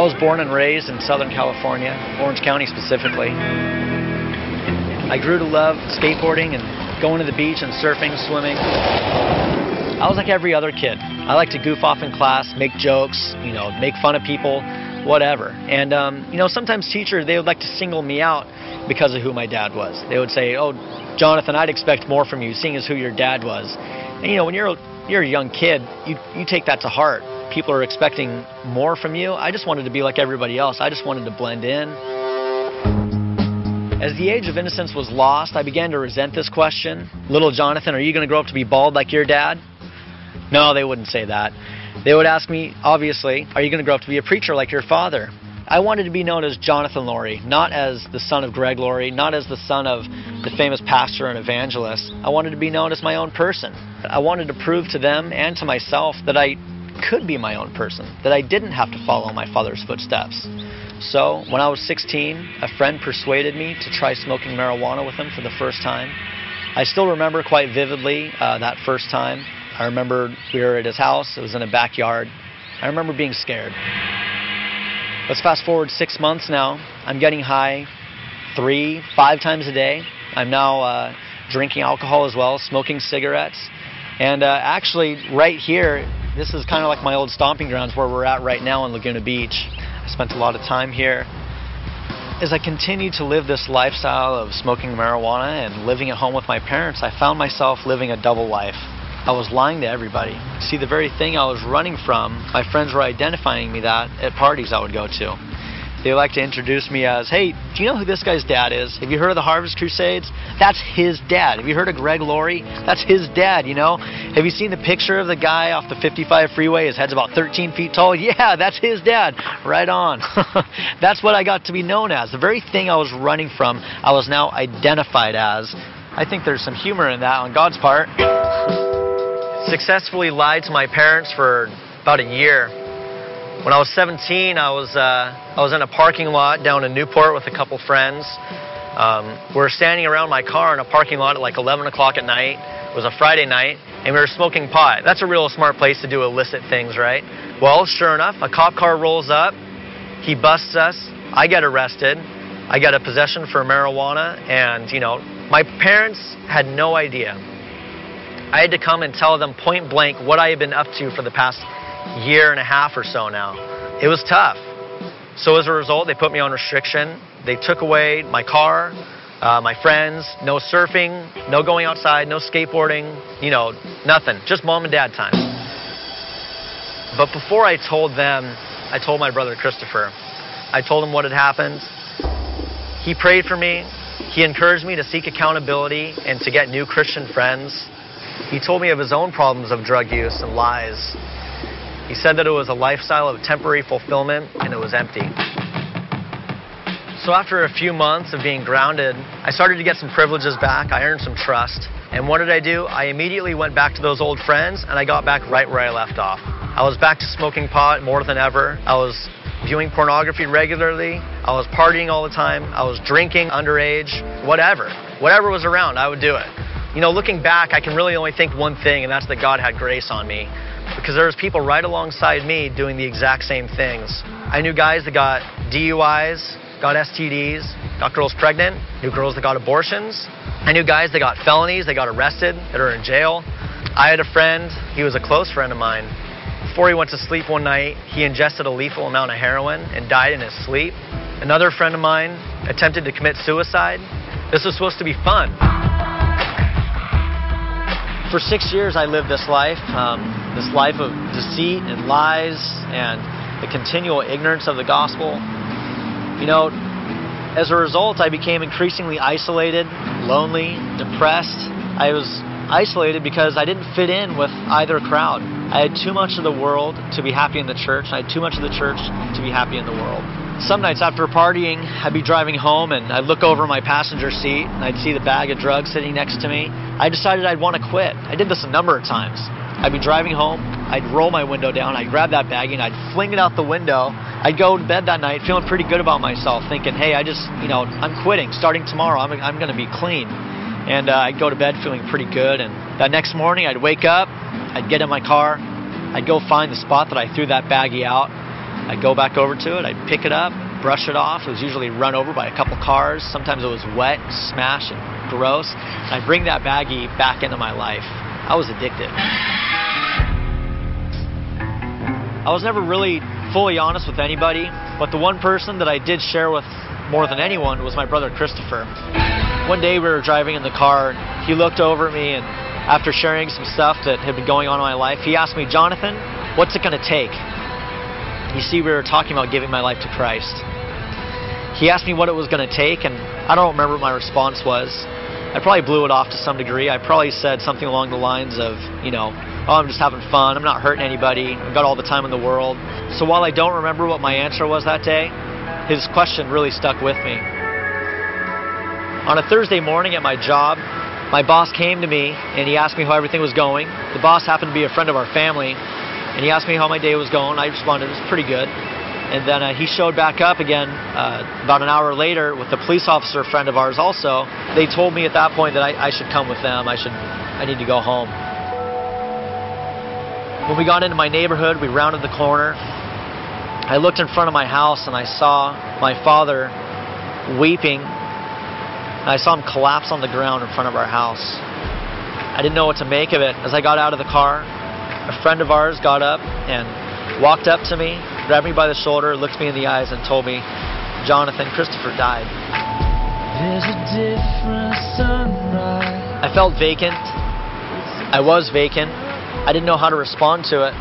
was born and raised in Southern California, Orange County specifically. I grew to love skateboarding and going to the beach and surfing, swimming. I was like every other kid. I like to goof off in class, make jokes, make fun of people, whatever. And, sometimes teachers, they would like to single me out because of who my dad was. They would say, "Oh, Jonathan, I'd expect more from you, seeing as who your dad was." And, when you're a young kid, you take that to heart. People are expecting more from you. I just wanted to be like everybody else. I just wanted to blend in. As the age of innocence was lost, I began to resent this question. "Little Jonathan, are you going to grow up to be bald like your dad?" No, they wouldn't say that. They would ask me, obviously, "Are you going to grow up to be a preacher like your father?" I wanted to be known as Jonathan Laurie, not as the son of Greg Laurie, not as the son of the famous pastor and evangelist. I wanted to be known as my own person. I wanted to prove to them and to myself that I could be my own person, that I didn't have to follow my father's footsteps. So, when I was 16, a friend persuaded me to try smoking marijuana with him for the first time. I still remember quite vividly that first time. I remember we were at his house. It was in a backyard. I remember being scared. Let's fast forward 6 months now. I'm getting high 3-5 times a day. I'm now drinking alcohol as well, smoking cigarettes. And actually, right here, this is kind of like my old stomping grounds where we're at right now in Laguna Beach. I spent a lot of time here. As I continued to live this lifestyle of smoking marijuana and living at home with my parents, I found myself living a double life. I was lying to everybody. See, the very thing I was running from, my friends were identifying me that at parties I would go to. They like to introduce me as, "Hey, do you know who this guy's dad is? Have you heard of the Harvest Crusades? That's his dad. Have you heard of Greg Laurie? That's his dad, Have you seen the picture of the guy off the 55 freeway? His head's about 13 feet tall. Yeah, that's his dad. Right on." That's what I got to be known as. The very thing I was running from, I was now identified as. I think there's some humor in that on God's part. Successfully lied to my parents for about a year. When I was 17, I was in a parking lot down in Newport with a couple friends. We were standing around my car in a parking lot at like 11 o'clock at night. It was a Friday night, and we were smoking pot. That's a real smart place to do illicit things, right? Well, sure enough, a cop car rolls up. He busts us. I get arrested. I get a possession for marijuana, and, my parents had no idea. I had to come and tell them point blank what I had been up to for the past year and a half or so now. It was tough. So as a result, they put me on restriction. They took away my car, my friends, no surfing, no going outside, no skateboarding, nothing. Just mom and dad time. But before I told them, I told my brother Christopher. I told him what had happened. He prayed for me. He encouraged me to seek accountability and to get new Christian friends. He told me of his own problems of drug use and lies. He said that it was a lifestyle of temporary fulfillment and it was empty. So after a few months of being grounded, I started to get some privileges back. I earned some trust. And what did I do? I immediately went back to those old friends and I got back right where I left off. I was back to smoking pot more than ever. I was viewing pornography regularly. I was partying all the time. I was drinking underage, whatever. Whatever was around, I would do it. Looking back, I can really only think one thing, and that's that God had grace on me. Because there was people right alongside me doing the exact same things. I knew guys that got DUIs, got STDs, got girls pregnant, knew girls that got abortions. I knew guys that got felonies, that got arrested, that are in jail. I had a friend, he was a close friend of mine. Before he went to sleep one night, he ingested a lethal amount of heroin and died in his sleep. Another friend of mine attempted to commit suicide. This was supposed to be fun. For 6 years, I lived this life of deceit and lies and the continual ignorance of the gospel. As a result, I became increasingly isolated, lonely, depressed. I was isolated because I didn't fit in with either crowd. I had too much of the world to be happy in the church, and I had too much of the church to be happy in the world. Some nights after partying, I'd be driving home and I'd look over my passenger seat and I'd see the bag of drugs sitting next to me. I decided I'd want to quit. I did this a number of times. I'd be driving home, I'd roll my window down, I'd grab that baggie and I'd fling it out the window. I'd go to bed that night feeling pretty good about myself, thinking, hey, I'm quitting. Starting tomorrow, I'm going to be clean. And I'd go to bed feeling pretty good. And that next morning, I'd wake up, I'd get in my car, I'd go find the spot that I threw that baggie out. I'd go back over to it, I'd pick it up, brush it off. It was usually run over by a couple cars. Sometimes it was wet, smashed, and gross. And I'd bring that baggie back into my life. I was addicted. I was never really fully honest with anybody, but the one person that I did share with more than anyone was my brother Christopher. One day we were driving in the car, and he looked over at me, and after sharing some stuff that had been going on in my life, he asked me, "Jonathan, what's it going to take?" You see, we were talking about giving my life to Christ. He asked me what it was going to take, and I don't remember what my response was. I probably blew it off to some degree. I probably said something along the lines of, oh, I'm just having fun, I'm not hurting anybody, I've got all the time in the world. So while I don't remember what my answer was that day, his question really stuck with me. On a Thursday morning at my job, my boss came to me and he asked me how everything was going. The boss happened to be a friend of our family, and he asked me how my day was going. I responded, it was pretty good. And then he showed back up again about an hour later with a police officer friend of ours also. They told me at that point that I should come with them. I need to go home. When we got into my neighborhood, we rounded the corner. I looked in front of my house and I saw my father weeping. And I saw him collapse on the ground in front of our house. I didn't know what to make of it. As I got out of the car, a friend of ours got up and walked up to me, grabbed me by the shoulder, looked me in the eyes, and told me, "Jonathan, Christopher died." There's a different sunrise. I felt vacant. I was vacant. I didn't know how to respond to it.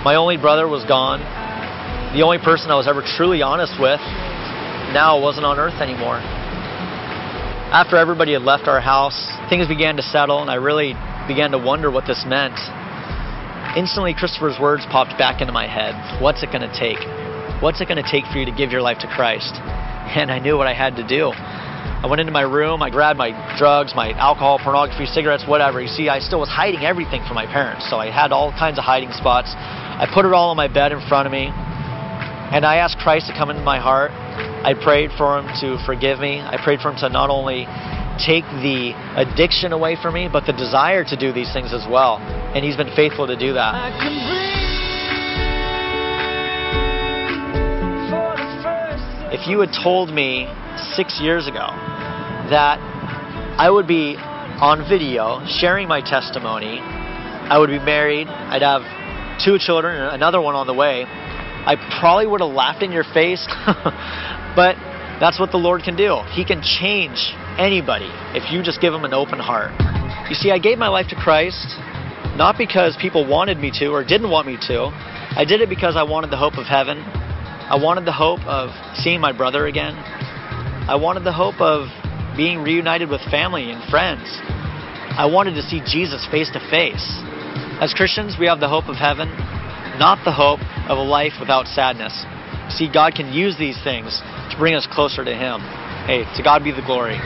My only brother was gone. The only person I was ever truly honest with now wasn't on earth anymore. After everybody had left our house, things began to settle, and I really began to wonder what this meant. Instantly, Christopher's words popped back into my head. What's it going to take? What's it going to take for you to give your life to Christ? And I knew what I had to do. I went into my room, I grabbed my drugs, my alcohol, pornography, cigarettes, whatever. You see, I still was hiding everything from my parents, so I had all kinds of hiding spots. I put it all on my bed in front of me, and I asked Christ to come into my heart. I prayed for Him to forgive me. I prayed for Him to not only take the addiction away from me, but the desire to do these things as well. And He's been faithful to do that. If you had told me 6 years ago that I would be on video sharing my testimony, I would be married, I'd have 2 children, and another one on the way, I probably would have laughed in your face. But that's what the Lord can do. He can change anybody if you just give Him an open heart. You see, I gave my life to Christ not because people wanted me to or didn't want me to. I did it because I wanted the hope of heaven. I wanted the hope of seeing my brother again. I wanted the hope of being reunited with family and friends. I wanted to see Jesus face to face. As Christians, we have the hope of heaven, not the hope of a life without sadness. See, God can use these things to bring us closer to Him. Hey, to God be the glory.